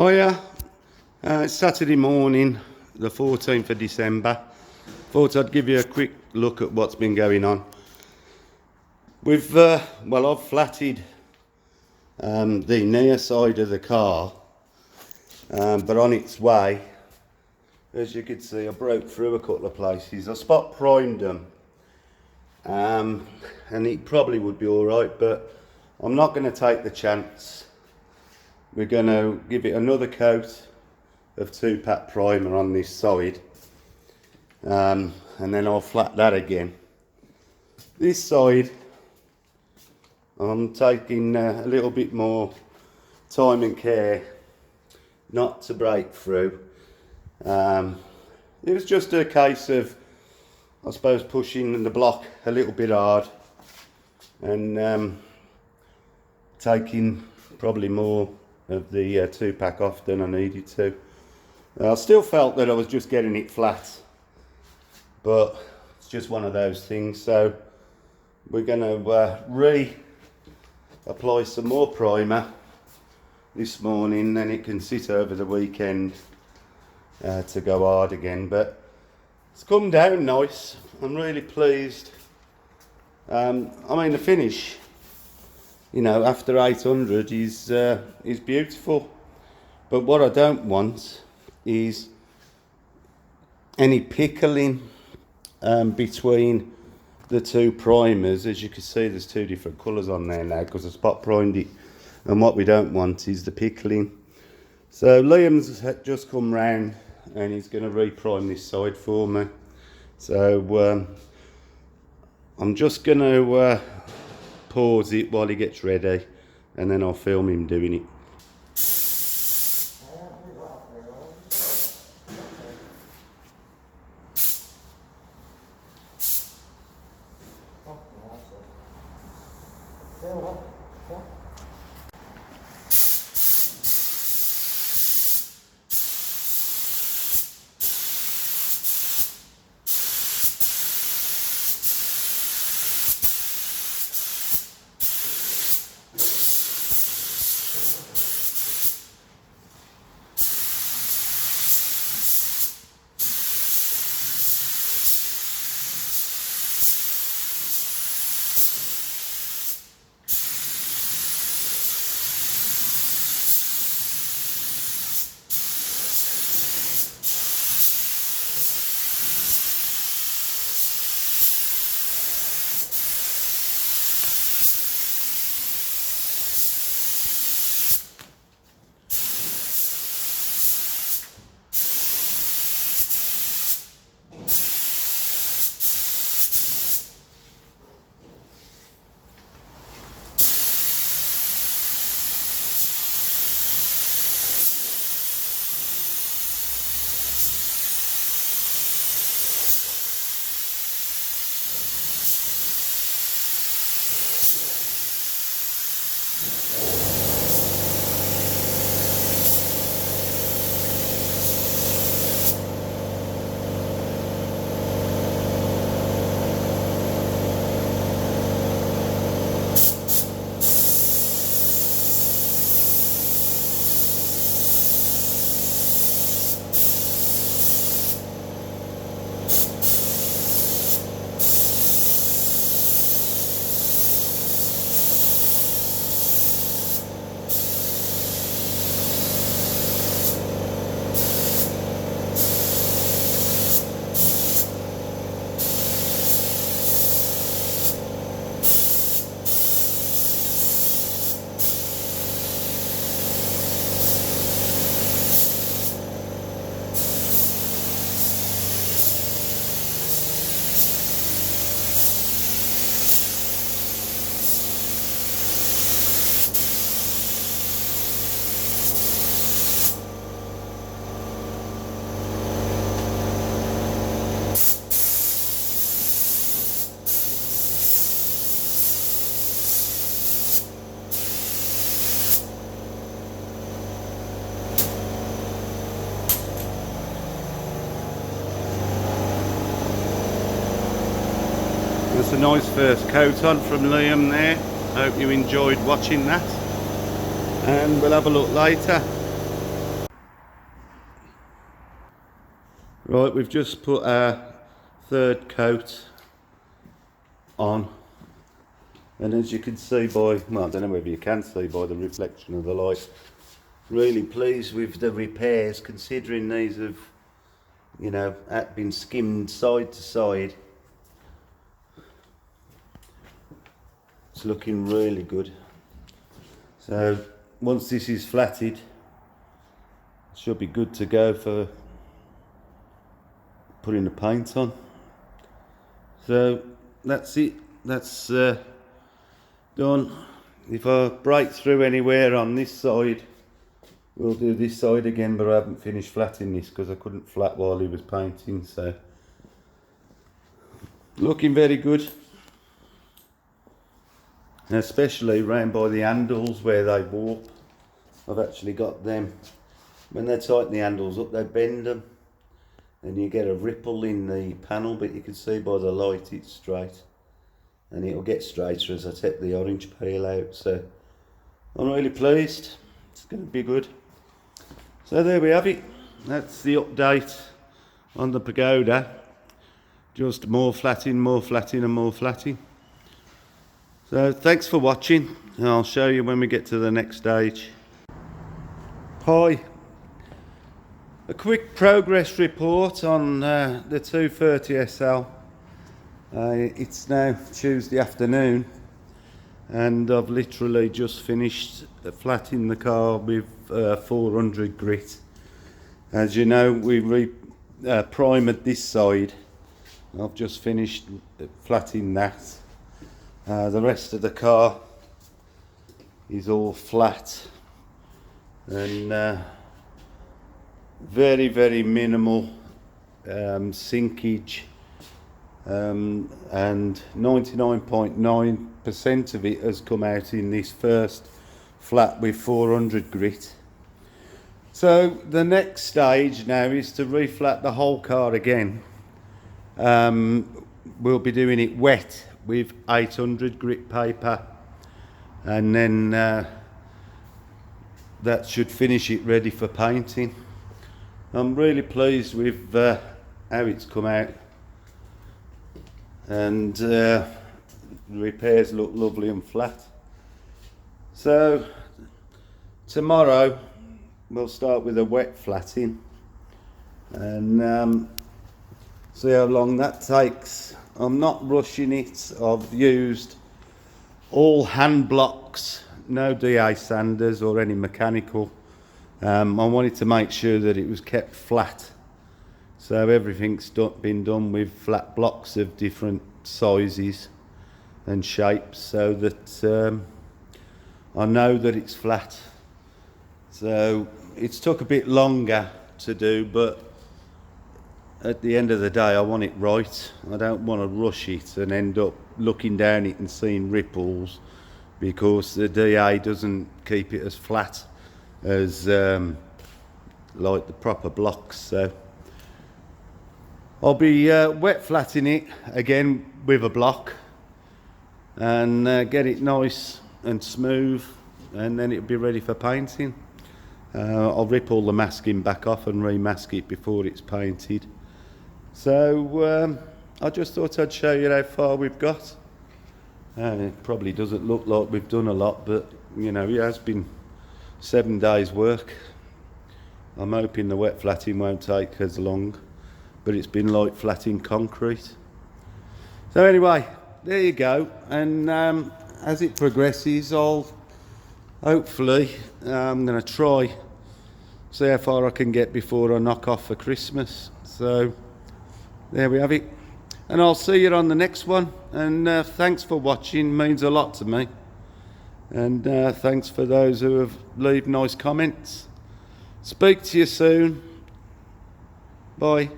Oh yeah, it's Saturday morning, the 14th of December. Thought I'd give you a quick look at what's been going on. I've flatted the near side of the car, but on its way, as you can see, I broke through a couple of places. I spot primed them, and it probably would be all right, but I'm not going to take the chance. We're going to give it another coat of 2-pack primer on this side, and then I'll flat that again. This side, I'm taking a little bit more time and care not to break through. It was just a case of, I suppose, pushing the block a little bit hard and taking probably more of the 2-pack off than I needed to. I still felt that I was just getting it flat, but it's just one of those things. So we're going to re-apply some more primer this morning, then it can sit over the weekend to go hard again. But it's come down nice. I'm really pleased. I mean, the finish, you know, after 800 is beautiful. But what I don't want is any pickling between the two primers. As you can see, there's two different colours on there now because I spot primed it, and what we don't want is the pickling. So Liam's just come round and he's going to re-prime this side for me. So I'm just going to pause it while he gets ready, and then I'll film him doing it. That's a nice first coat on from Liam there. Hope you enjoyed watching that, and we'll have a look later. Right, we've just put our third coat on, and as you can see by, well, I don't know whether you can see by the reflection of the light, really pleased with the repairs, considering these have, you know, been skimmed side to side. It's looking really good. So once this is flatted, it should be good to go for putting the paint on. So that's it, that's done. If I break through anywhere on this side, we'll do this side again, but I haven't finished flatting this because I couldn't flat while he was painting. So looking very good, especially round by the handles where they warp. I've actually got them, when they tighten the handles up, they bend them and you get a ripple in the panel, but you can see by the light it's straight, and it'll get straighter as I take the orange peel out. So I'm really pleased, it's going to be good. So there we have it, that's the update on the Pagoda. Just more flatting and more flatting. So thanks for watching, and I'll show you when we get to the next stage. Hi, a quick progress report on the 230 SL. It's now Tuesday afternoon, and I've literally just finished flatting the car with 400 grit. As you know, we primed this side. I've just finished flatting that. The rest of the car is all flat, and very minimal sinkage, and 99.9% of it has come out in this first flat with 400 grit. So the next stage now is to reflat the whole car again. We'll be doing it wet with 800 grit paper, and then that should finish it ready for painting. I'm really pleased with how it's come out, and the repairs look lovely and flat. So tomorrow we'll start with a wet flatting and see how long that takes. I'm not rushing it. I've used all hand blocks, no DA sanders or any mechanical. I wanted to make sure that it was kept flat, so everything's been done with flat blocks of different sizes and shapes, so that I know that it's flat. So it's took a bit longer to do, but at the end of the day I want it right. I don't want to rush it and end up looking down it and seeing ripples, because the DA doesn't keep it as flat as like the proper blocks. So I'll be wet flatting it again with a block and get it nice and smooth, and then it'll be ready for painting. I'll rip all the masking back off and remask it before it's painted. So I just thought I'd show you how far we've got. It probably doesn't look like we've done a lot, but you know, it has been 7 days work. I'm hoping the wet flatting won't take as long, but it's been like flatting concrete. So anyway, there you go, and as it progresses, I'll hopefully, I'm going to try see how far I can get before I knock off for Christmas. So there we have it, and I'll see you on the next one, and thanks for watching, means a lot to me. And thanks for those who have leave nice comments. Speak to you soon. Bye.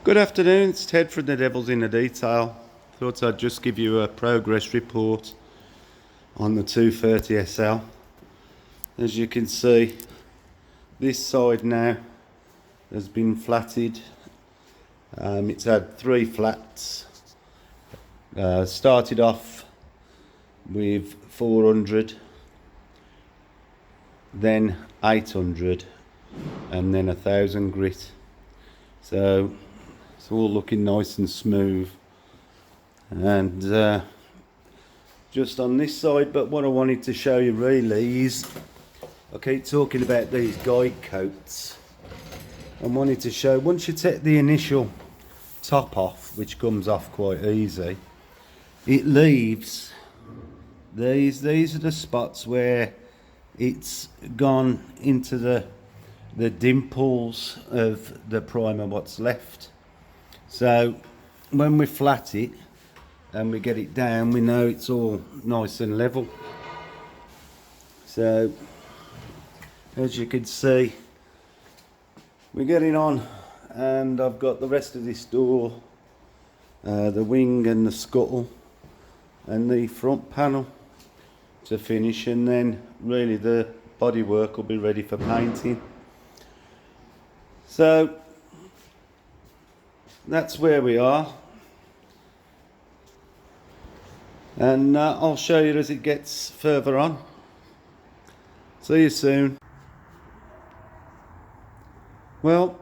Good afternoon, it's Ted from The Devil's in the Detail. Thought I'd just give you a progress report on the 230 SL. As you can see, this side now has been flatted. It's had 3 flats. Started off with 400, then 800, and then 1000 grit. So it's all looking nice and smooth. And just on this side, but what I wanted to show you really is, I keep talking about these guide coats. I wanted to show, once you take the initial top off, which comes off quite easy, it leaves these are the spots where it's gone into the dimples of the primer what's left. So when we flat it and we get it down, we know it's all nice and level. So as you can see, we're getting on, and I've got the rest of this door, the wing and the scuttle and the front panel to finish, and then really the bodywork will be ready for painting. So that's where we are, and I'll show you as it gets further on. See you soon. Well,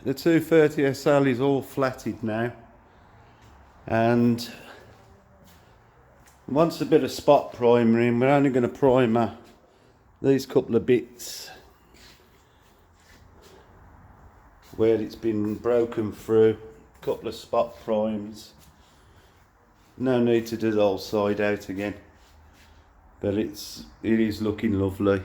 the 230 SL is all flatted now, and once a bit of spot primer in, we're only going to primer these couple of bits where it's been broken through, a couple of spot primes. No need to do the whole side out again, but it is looking lovely.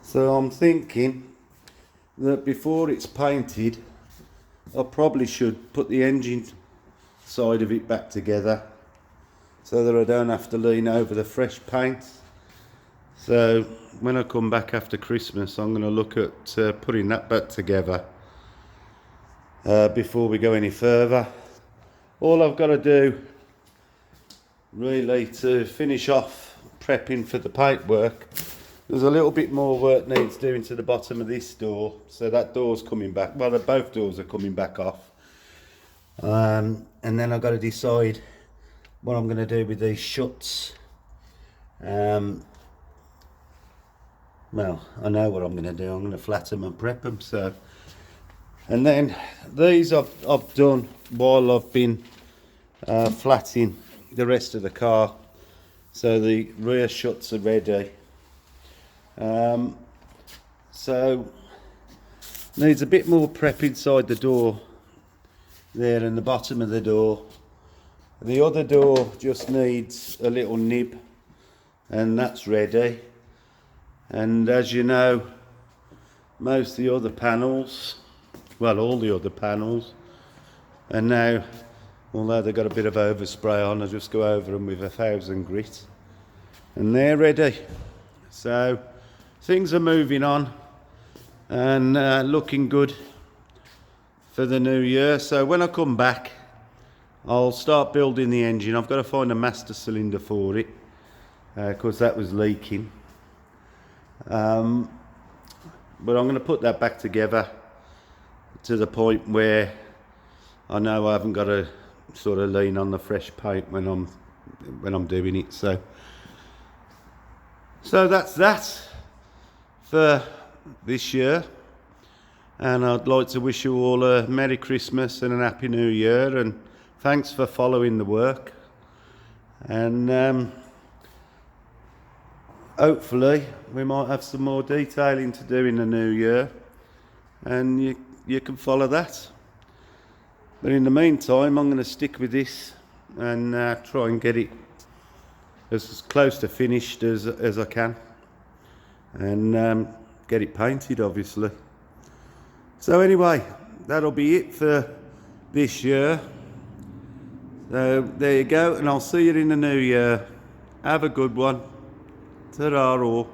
So I'm thinking that before it's painted, I probably should put the engine side of it back together so that I don't have to lean over the fresh paint. So when I come back after Christmas, I'm going to look at putting that back together before we go any further. All I've got to do really to finish off prepping for the paintwork, there's a little bit more work needs doing to the bottom of this door. So that door's coming back. Well, both doors are coming back off. And then I've got to decide what I'm going to do with these shuts. Well, I know what I'm going to do. I'm going to flatten them and prep them. So, and then these I've done while I've been flatting the rest of the car. So the rear shuts are ready. So needs a bit more prep inside the door there and the bottom of the door. The other door just needs a little nib, and that's ready. And as you know, most of the other panels, well, all the other panels, and now, although they've got a bit of overspray on, I just go over them with 1000 grit and they're ready. So things are moving on and looking good for the new year. So when I come back, I'll start building the engine. I've got to find a master cylinder for it because that was leaking. But I'm going to put that back together to the point where I know I haven't got to sort of lean on the fresh paint when I'm doing it. So that's that for this year, and I'd like to wish you all a Merry Christmas and a Happy New Year, and thanks for following the work. And hopefully we might have some more detailing to do in the new year, and you can follow that. But in the meantime, I'm going to stick with this and try and get it as close to finished as I can, and get it painted, obviously. So anyway, that'll be it for this year. So there you go, and I'll see you in the new year. Have a good one. Ta-ra all.